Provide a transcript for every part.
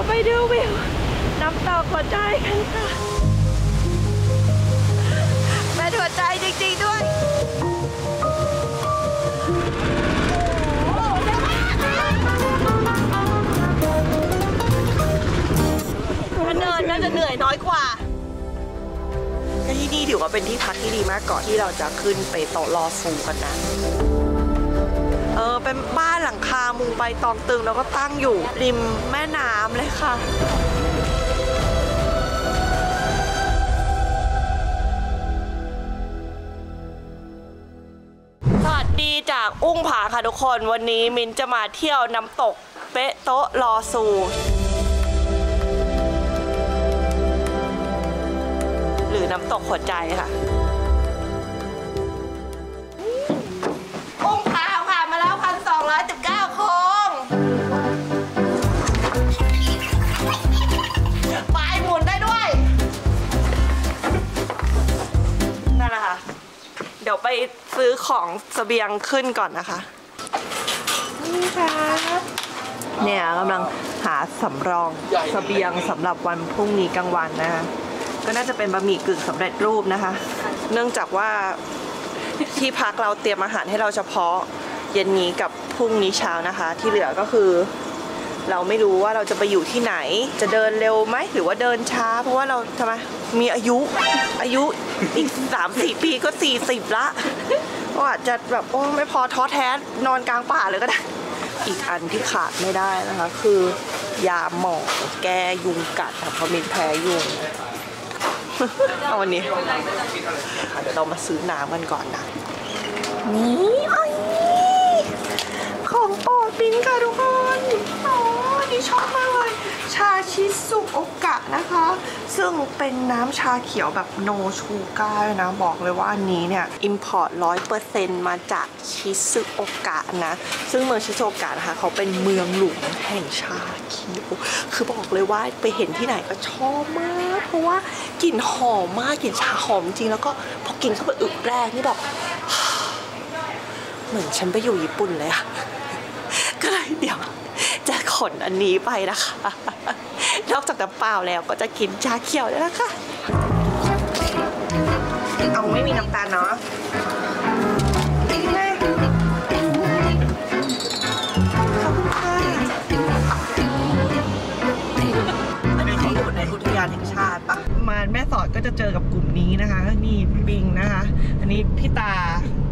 ไปดูวิวน้ำตกหัวใจกันค่ะแม่หัวใจจริงๆด้วยเนินน่าจะเหนื่อยน้อยกว่าที่นี่ถือว่าเป็นที่พักที่ดีมากก่อนที่เราจะขึ้นไปโตลอซูกันนะเป็นบ้านหลังคามุงใบตองตึงแล้วก็ตั้งอยู่ริมแม่น้ำเลยค่ะสวัสดีจากอุ้งผาค่ะทุกคนวันนี้มินจะมาเที่ยวน้ำตกเปโตลอซูหรือน้ำตกหัวใจค่ะอุ้งผาผ่านมาแล้ว 1,219 โค้งปลายหมุนได้ด้วยนั่นแหละค่ะเดี๋ยวไปซื้อของเสบียงขึ้นก่อนนะคะนี่ค่ะเนี่ยกำลังหาสำรองเสบียงสำหรับวันพรุ่งนี้กลางวันนะคะก็น่าจะเป็นบะหมี่กึ่งสำเร็จรูปนะคะเนื่องจากว่าที่พักเราเตรียมอาหารให้เราเฉพาะเย็นนี้กับพรุ่งนี้เช้านะคะที่เหลือก็คือเราไม่รู้ว่าเราจะไปอยู่ที่ไหนจะเดินเร็วไหมหรือว่าเดินช้าเพราะว่าเราทำไมมีอายุอีก 3-4 ปีก็40ละก็อาจจะแบบโอ้ไม่พอท้อแท้นอนกลางป่าเลยก็ได้อีกอันที่ขาดไม่ได้นะคะคือยาหมองแก้ยุงกัดค่ะเพราะมินแพ้ยุงเอาวันนี้เดี๋ยวเรามาซื้อน้ำกันก่อนนะนี่ของโปรดมินค่ะทุกคนนี่ชอบมากเลยชาชิซุโอกะนะคะซึ่งเป็นน้ำชาเขียวแบบโนชูการ์นะบอกเลยว่าอันนี้เนี่ยอิมพอร์ต 100% มาจากชิซุโอกะนะซึ่งเมืองชิซุโอกะนะคะเขาเป็นเมืองหลวงแห่งชาเขียวคือบอกเลยว่าไปเห็นที่ไหนก็ชอบมากเพราะว่ากลิ่นหอมมากกลิ่นชาหอมจริงแล้วก็พอกินเข้าไปอึกแรกนี่แบบเหมือนฉันไปอยู่ญี่ปุ่นเลยอะก็เลยเดี๋ยวจะขนอันนี้ไปนะคะนอกจากน้ำเปล่าแล้วก็จะกินชาเขียวแล้วนะคะเอาไม่มีน้ำตาลเนาะอันนี้เขาอยู่ในอุทยานแห่งชาติปะมาแม่สอดก็จะเจอกับกลุ่มนี้นะคะนี่ปิงนะคะอันนี้พี่ตา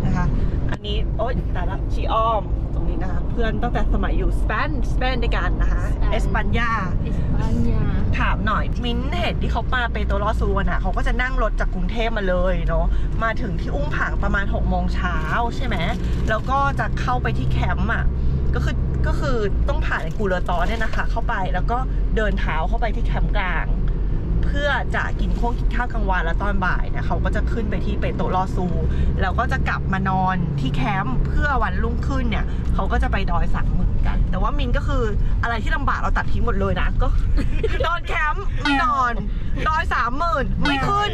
นะคะอันนี้โอ๊ยตาละชีอ้อมตรงนี้นะคะเพื่อนตั้งแต่สมัยอยู่สเปนด้วยกันนะคะเอสปัญญาถามหน่อยมิ้นเห็นที่เขามาเปโตรลอซูน่ะเขาก็จะนั่งรถจากกรุงเทพมาเลยเนาะมาถึงที่อุ้งผางประมาณ6 โมงเช้าใช่ไหมแล้วก็จะเข้าไปที่แคมป์อ่ะก็คือต้องผ่านกูเลอตอเนี่ยนะคะเข้าไปแล้วก็เดินเท้าเข้าไปที่แคมป์กลางเพื่อจะกินข้าวกลางวันแล้วตอนบ่ายเนี่ยเขาก็จะขึ้นไปที่เปโตรลอซูแล้วก็จะกลับมานอนที่แคมป์เพื่อวันรุ่งขึ้นเนี่ยเขาก็จะไปดอย30,000กันแต่ว่ามินก็คืออะไรที่ลำบากเราตัดทิ้งหมดเลยนะก็นอนแคมป์ไม่นอนดอย30,000ไม่ขึ้น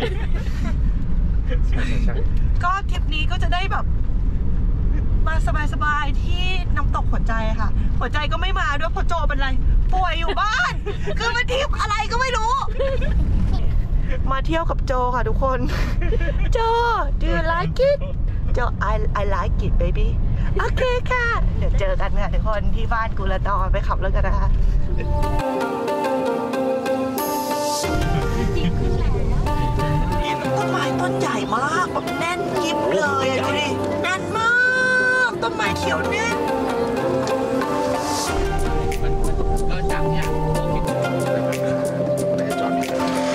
ก็ทริปนี้ก็จะได้แบบมาสบายๆที่น้ำตกหัวใจค่ะหัวใจก็ไม่มาด้วยเพราะโจเป็นไรป่วยอยู่บ้านคือมาทริปอะไรก็ไม่รู้มาเที่ยวกับโจค่ะทุกคนโจ do you like it โจ I like it baby โอเคค่ะเดี๋ยวเจอกันค่ะทุกคนที่บ้านกูละตอไปขับรถกันนะคะต้นไม้ต้นใหญ่มากแบบแน่นยิบเลยดูดิแน่นมากต้นไม้เขียวแน่น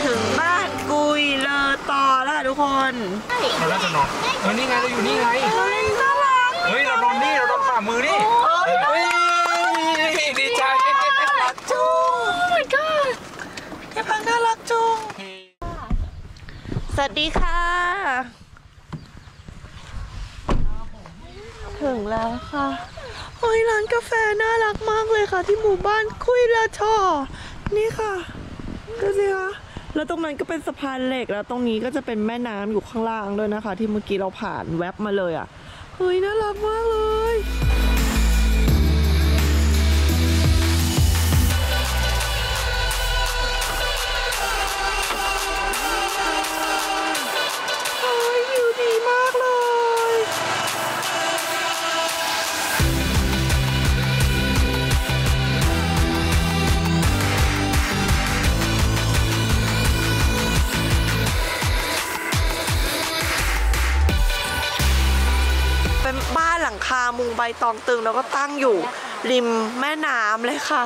ถึงบ้านกุยเลอต่อแล้วทุกคนเราน่าจะนอนนี่ไงเราอยู่นี่ไงเฮ้ยน่ารักเฮ้ยเรานอนนี่เรานอนฝ่ามือนี่ดีใจน่ารักจุ๊ง oh my god แค่พังน่ารักจุ๊งสวัสดีค่ะถึงแล้วค่ะเฮ้ยร้านกาแฟน่ารักมากเลยค่ะที่หมู่บ้านคุยละทอนี่ค่ะดูสิคะแล้วตรงนั้นก็เป็นสะพานเหล็กแล้วตรงนี้ก็จะเป็นแม่น้ำอยู่ข้างล่างด้วยนะคะที่เมื่อกี้เราผ่านแวบมาเลยอ่ะเฮ้ยน่ารักมากเลย ใบตองตึงแล้วก็ตั้งอยู่ริมแม่น้ำเลยค่ะ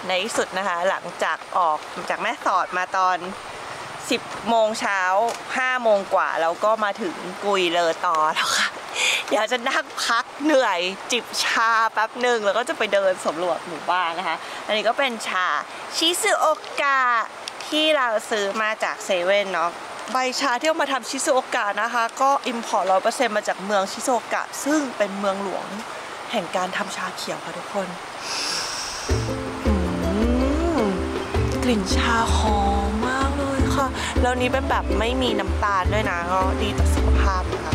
ในที่สุดนะคะหลังจากออกจากแม่สอดมาตอน10 โมงเช้า5 โมงกว่าแล้วก็มาถึงกุยเลอต่อแล้วค่ะเดี๋ยวจะนั่งพักเหนื่อยจิบชาแป๊บหนึ่งแล้วก็จะไปเดินสำรวจหมู่บ้านนะคะอันนี้ก็เป็นชาชิซุโอกะที่เราซื้อมาจากเซเว่นเนาะใบชาที่เอามาทำชิซุโอกะนะคะก็อิมพอร์ต 100% มาจากเมืองชิซุโอกะซึ่งเป็นเมืองหลวงแห่งการทำชาเขียวค่ะทุกคนกลิ่นชาหอมมากเลยค่ะแล้วนี้เป็นแบบไม่มีน้ำตาลด้วยนะก็ดีต่อสุขภาพนะคะ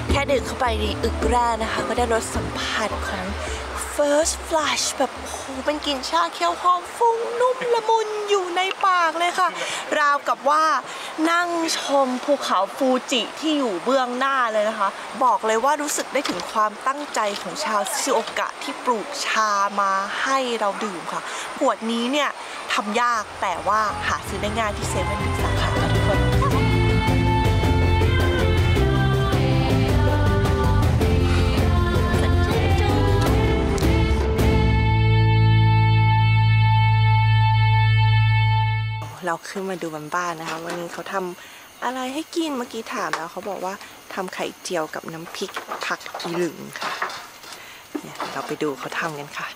แค่ดื่มเข้าไปในอึกแร่นะคะก็ได้รสสัมผัสของ first flush แบบโอ้โหเป็นกลิ่นชาเขียวหอมฟุ้งนุ่มละมุนอยู่ในปากเลยค่ะราวกับว่านั่งชมภูเขาฟูจิที่อยู่เบื้องหน้าเลยนะคะบอกเลยว่ารู้สึกได้ถึงความตั้งใจของชาวชิซุโอกะที่ปลูกชามาให้เราดื่มค่ะขวดนี้เนี่ยทำยากแต่ว่าหาซื้อได้ง่ายที่เซเว่นสาขาค่ะทุกคนเราขึ้นมาดูบ้านนะคะวันนี้เขาทำอะไรให้กินเมื่อกี้ถามแล้วเขาบอกว่าทำไข่เจียวกับน้ำพริกผักอีหลึงค่ะเนี่ยเราไปดูเขาทำกันค่ะ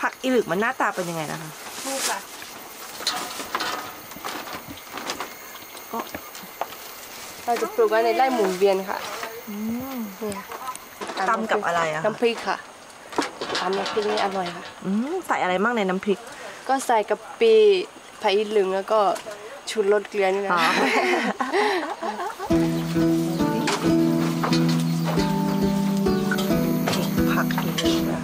ผักอีหลึงมันหน้าตาเป็นยังไงนะคะถูกค่ะเราจะปลูกไว้ในไร่หมุนเวียนค่ะตำกับอะไรอะน้ำพริกค่ะตำน้ำพริกนี่อร่อยค่ะใส่อะไรบ้างในน้ำพริกก็ใส่กะปิไผ่เหลืองแล้วก็ชูรสเกลือนี่นะผักอีกนะ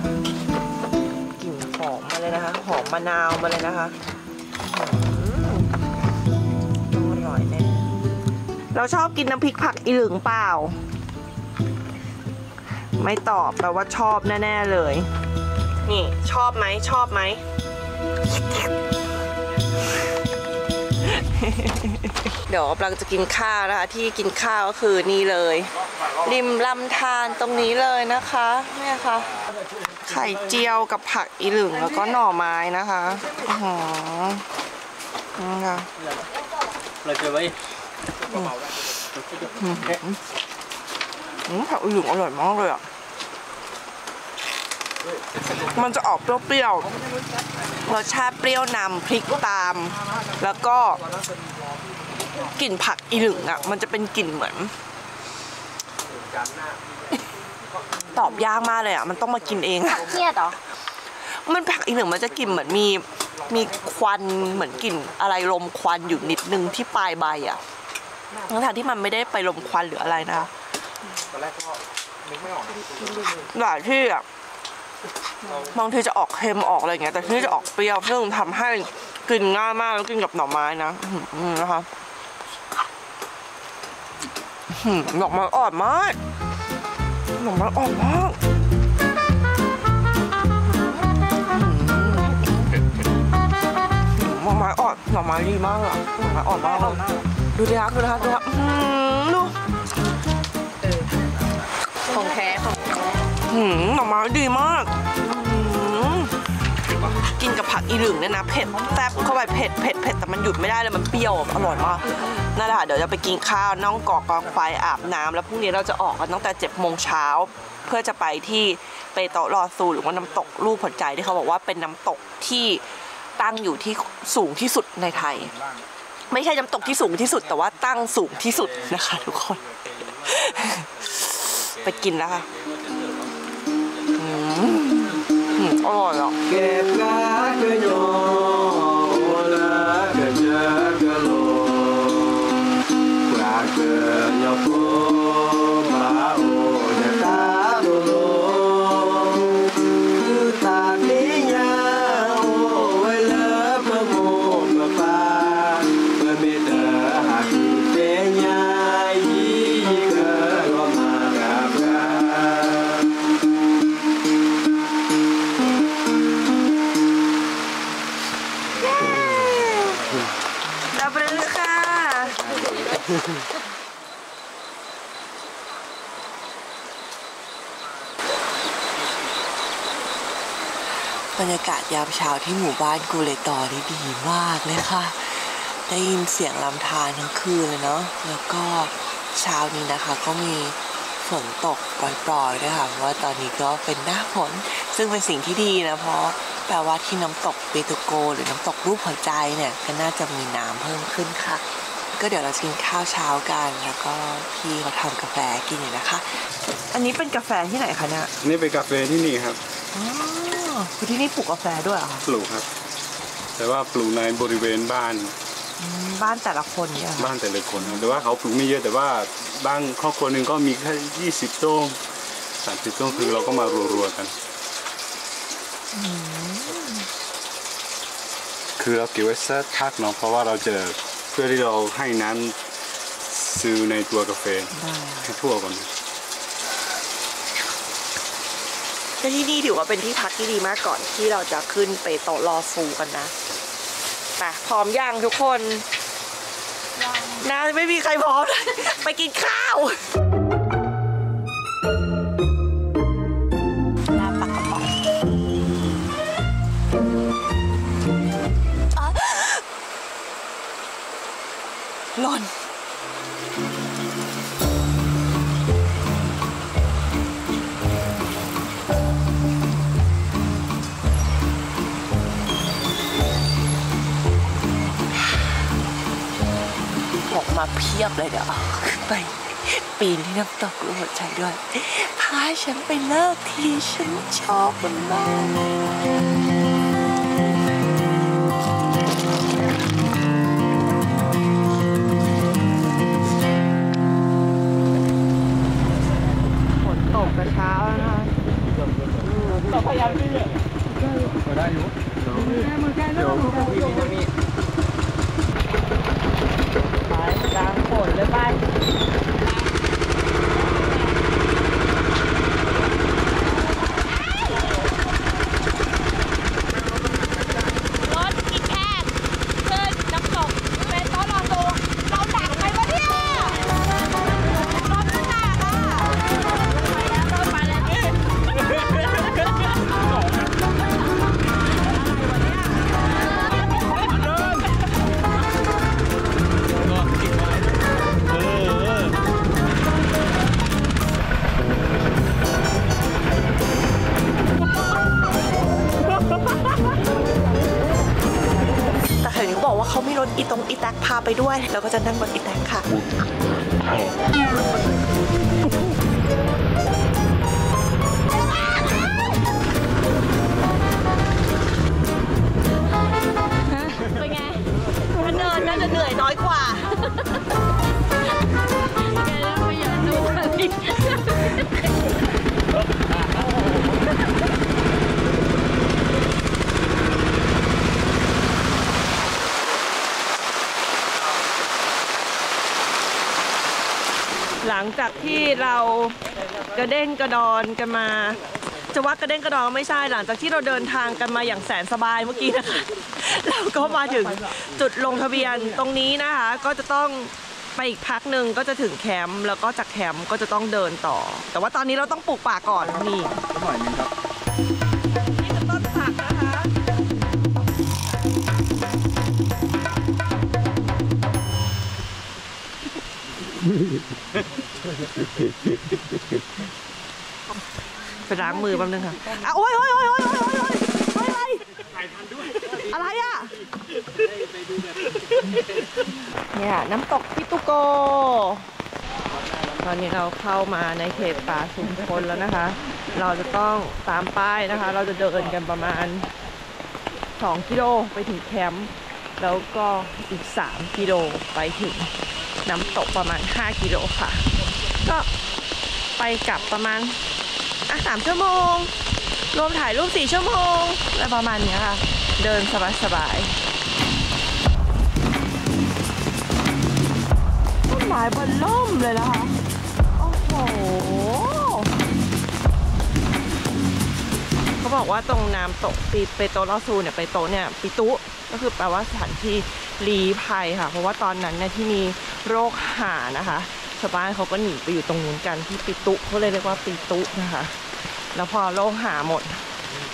กลิ่นหอมมาเลยนะคะหอมมะนาวมาเลยนะคะต้องอร่อยแน่เราชอบกินน้ำพริกผักอีหลึงเปล่าไม่ตอบแปลว่าชอบแน่ๆเลยนี่ชอบไหมชอบไหมเดี๋ยวกำลังจะกินข้าวนะคะที่กินข้าวก็คือนี่เลยริมลำธารตรงนี้เลยนะคะเนี่ยค่ะไข่เจียวกับผักอีหลึงแล้วก็หน่อไม้นะคะนี่ค่ะผักอีหลึงอร่อยมากเลยอ่ะมันจะออกเปรี้ยวๆรสชาติเปรี้ยวนำพริกตามแล้วก็กลิ่นผักอีหลึงอ่ะมันจะเป็นกลิ่นเหมือนตอบยากมากเลยอ่ะมันต้องมากินเองเครียดเหรอมันผักอีหลึงมันจะกลิ่นเหมือนมีควันเหมือนกลิ่นอะไรลมควันอยู่นิดนึงที่ปลายใบอ่ะทั้งที่มันไม่ได้ไปลมควันหรืออะไรนะหลายที่อ่ะบางทีจะออกเค็มออกอะไรเงี้ยแต่ที่จะออกเปรี้ยวซึ่งทำให้กินง่ายมากแล้วกินกับหน่อไม้นะนะคะหน่อไม้อ่อนมากหน่อไม้อ่อนมากหน่อไม้อ่อนหน่อไม้ดีมากอะหน่อไม้อ่อนมากเลยดูดิครับดูนะครับดูครับดูของแท้ของหน่อไม้ดีมากกินกับผักอีหลึงเนี่ยนะเผ็ดแซ่บเข้าไปเผ็ดแต่มันหยุดไม่ได้เลยมันเปรี้ยวอร่อยมากนั่นแหละเดี๋ยวจะไปกินข้าวนั่งก่อกองไฟอาบน้ำแล้วพรุ่งนี้เราจะออกกันตั้งแต่7 โมงเช้าเพื่อจะไปที่เปโตะรอซูหรือว่าน้ำตกรูปหัวใจที่เขาบอกว่าเป็นน้ำตกที่ตั้งอยู่ที่สูงที่สุดในไทยไม่ใช่น้ำตกที่สูงที่สุดแต่ว่าตั้งสูงที่สุดนะคะทุกคนไปกินแล้วค่ะอร่อยอ่ะ รรยากาศยามเช้าที่หมู่บ้านกูเลตอนี่ดีมากเลยค่ะได้ยินเสียงลำธารทั้งคืนเลยเนาะแล้วก็เช้านี้นะคะก็มีฝนตกปล่อยๆด้วยค่ะเพราะว่าตอนนี้ก็เป็นหน้าฝนซึ่งเป็นสิ่งที่ดีนะเพราะแปลว่าที่น้ำตกเปโตโกหรือน้ำตกรูปหัวใจเนี่ยก็น่าจะมีน้ำเพิ่มขึ้นค่ะก็เดี๋ยวเรากินข้าวเช้ากันแล้วก็พี่เขาทำกาแฟกินอยู่นะคะอันนี้เป็นกาแฟที่ไหนคะเนี่ยนี่เป็นกาแฟที่นี่ครับอ๋อคือที่นี่ปลูกกาแฟด้วยเหรอคะปลูกครับแต่ว่าปลูกในบริเวณบ้านแต่ละคนเนี่ยบ้านแต่ละคนแต่ว่าเขาปลูกไม่เยอะแต่ว่าบางครอบครัวหนึ่งก็มีแค่20 ต้น30 ต้นคือเราก็มารัวๆกันคือเราเก็บไว้สักพักเนาะเพราะว่าเราจะเพื่อที่เราให้น้ำซื้อในตัวกาแฟให้ทั่วก่อนที่นี่ถือว่าเป็นที่พักที่ดีมากก่อนที่เราจะขึ้นไปโตะลอซูกันนะไปพร้อมยังทุกคนน่าไม่มีใครพร้อมเลยไปกินข้าวลาปากกระป๋องหล่นมาเพียบเลยเดี๋ยวขึ้นไปปีนที่น้ำตกรูปหัวใจด้วยพาฉันไปเลิกทีฉันชอบมันมากฝนตกแต่เช้าแล้วนะคะเราพยายามที่จะได้อยู่มือแค่เรื่องกลางฝนเลยไปรถอีแคบขึ้นน้ำตกเป็นต้นลอซูเราหนักไปวะเนี่ยรถมันหนักอ่ะไปแล้วรถไปแล้วนี่บอกว่าเขามีรถอีแท็กพาไปด้วยแล้วก็จะนั่งรถอีแท็กค่ะเป็นไงถ้าเดินน่าจะเหนื่อยน้อยกว่าแกไม่อยากดูเลยหลังจากที่เรากระเด้งกระดอนกันมาจะว่ากระเด้งกระดอนไม่ใช่หลังจากที่เราเดินทางกันมาอย่างแสนสบายเมื่อกี้นะคะเราก็มาถึงจุดลงทะเบียนตรงนี้นะคะก็จะต้องไปอีกพักหนึ่งก็จะถึงแคมป์แล้วก็จากแคมป์ก็จะต้องเดินต่อแต่ว่าตอนนี้เราต้องปลูกป่าก่อนนี่หน่อยนึงครับนี่คือต้นผักนะคะไปล้างมือแป๊บนึงค่ะโอ๊ยอะไรอ่ะเนี่ยน้ำตกปิตุโกตอนนี้เราเข้ามาในเขตป่าชุมชนแล้วนะคะเราจะต้องตามป้ายนะคะเราจะเดินกันประมาณ2 กิโลไปถึงแคมป์แล้วก็อีก3 กิโลไปถึงน้ำตกประมาณ5 กิโลค่ะก็ไปกลับประมาณ3 ชั่วโมงรวมถ่ายรูป4 ชั่วโมงอะไรประมาณนี้ค่ะเดินสบายๆต้นไม้บนล่มเลยนะคะโอ้โหเขาบอกว่าตรงน้ำตกเปโตลอซูเนี่ยปิตุก็คือแปลว่าสถานที่ลี้ภัยค่ะเพราะว่าตอนนั้นเนี่ยที่มีโรคหานะคะชาวบ้านเขาก็หนีไปอยู่ตรงนู้นกันที่ปิตุเขาเลยเรียกว่าปิตุนะคะแล้วพอโรคหาหมด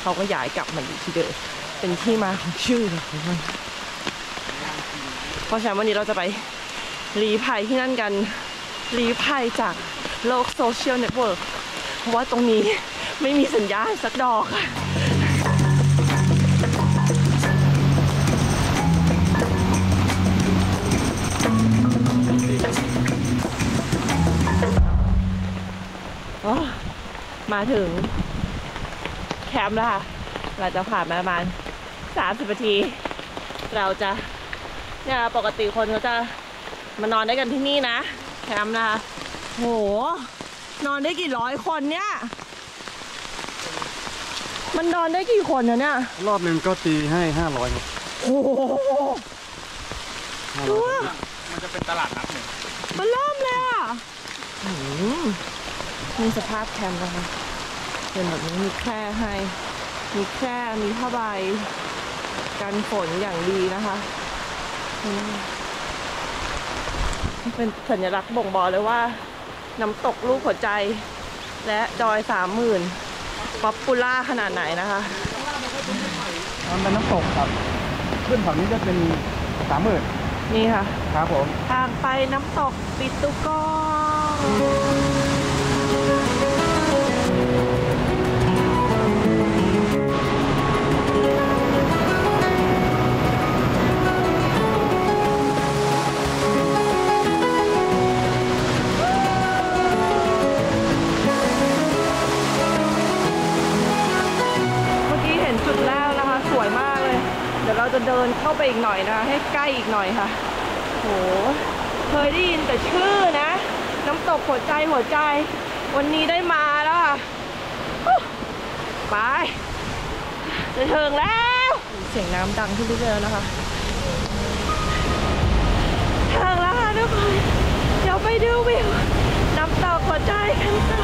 เขาก็ย้ายกลับมาอยู่ที่เดิมเป็นที่มาของชื่อของมันเพราะฉะนั้นวันนี้เราจะไปลี้ภัยที่นั่นกันลี้ภัยจากโลกโซเชียลเน็ตเวิร์กเพราะว่าตรงนี้ไม่มีสัญญาณสักดอกค่ะมาถึงแคมป์แล้วค่ะเราจะผ่านมาประมาณ30 นาทีเราจะเนี่ยปกติคนเขาจะมานอนได้กันที่นี่นะแคมป์นะคะโหนอนได้กี่ร้อยคนเนี่ยมันนอนได้กี่คนเนี่ยรอบนึงก็ตีให้500ครับโอ้โหดูมันจะเป็นตลาดนัดหนึ่งมันเริ่มเลยอ่ะมีสภาพแคมป์นะคะเป็นแบบนี้มีแคร่ให้มีแคร่มีผ้าใบกันฝนอย่างดีนะคะเป็นสัญลักษณ์บ่งบอกเลยว่าน้ำตกลูกหัวใจและดอย30,000ป๊อปปูล่าขนาดไหนนะคะมันเป็นน้ำตกครับขึ้นฝั่งนี้จะเป็น30,000นี่ค่ะครับผมทางไปน้ำตกปิตุกองเราจะเดินเข้าไปอีกหน่อยนะให้ใกล้อีกหน่อยค่ะโหเคยได้ยินแต่ชื่อนะน้ำตกหัวใจวันนี้ได้มาแล้วค่ะไปจะถึงแล้วเสียงน้ำดังขึ้นเรื่อยๆนะคะถึงแล้วค่ะทุกคนเดี๋ยวไปดูวิวน้ำตกหัวใจกันค่ะ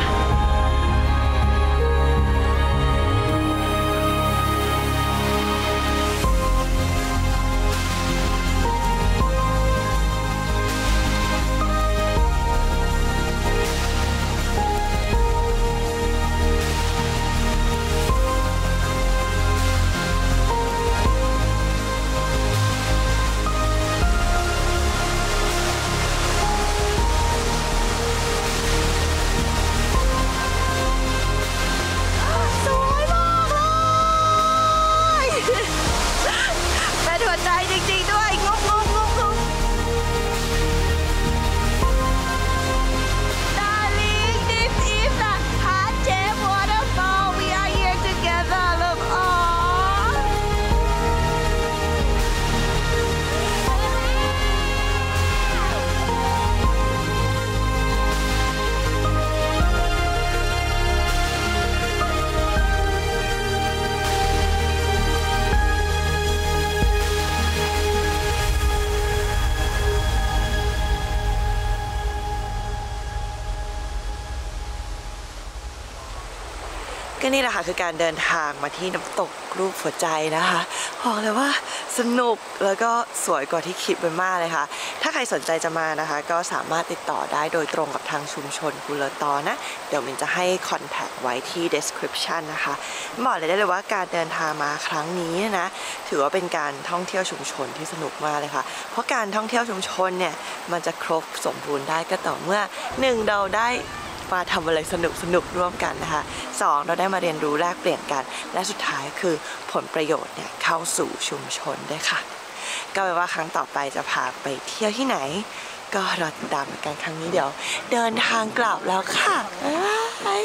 ก็นี่แหละค่ะคือการเดินทางมาที่น้ำตกรูปหัวใจนะคะบอกเลยว่าสนุกแล้วก็สวยกว่าที่คิดไปมากเลยค่ะถ้าใครสนใจจะมานะคะก็สามารถติดต่อได้โดยตรงกับทางชุมชนกุลตอนะเดี๋ยวมินจะให้คอนแทคไว้ที่ description นะคะบอกเลยได้เลยว่าการเดินทางมาครั้งนี้นะถือว่าเป็นการท่องเที่ยวชุมชนที่สนุกมากเลยค่ะเพราะการท่องเที่ยวชุมชนเนี่ยมันจะครบสมบูรณ์ได้ก็ต่อเมื่อ1เราได้มาทำอะไรสนุกร่วมกันนะคะ2เราได้มาเรียนรู้แลกเปลี่ยนกันและสุดท้ายคือผลประโยชน์เนี่ยเข้าสู่ชุมชนด้วยค่ะก็แปลว่าครั้งต่อไปจะพาไปเที่ยวที่ไหนก็รอติดตามกันครั้งนี้เดี๋ยวเดินทางกลับแล้วค่ะบ๊ายบาย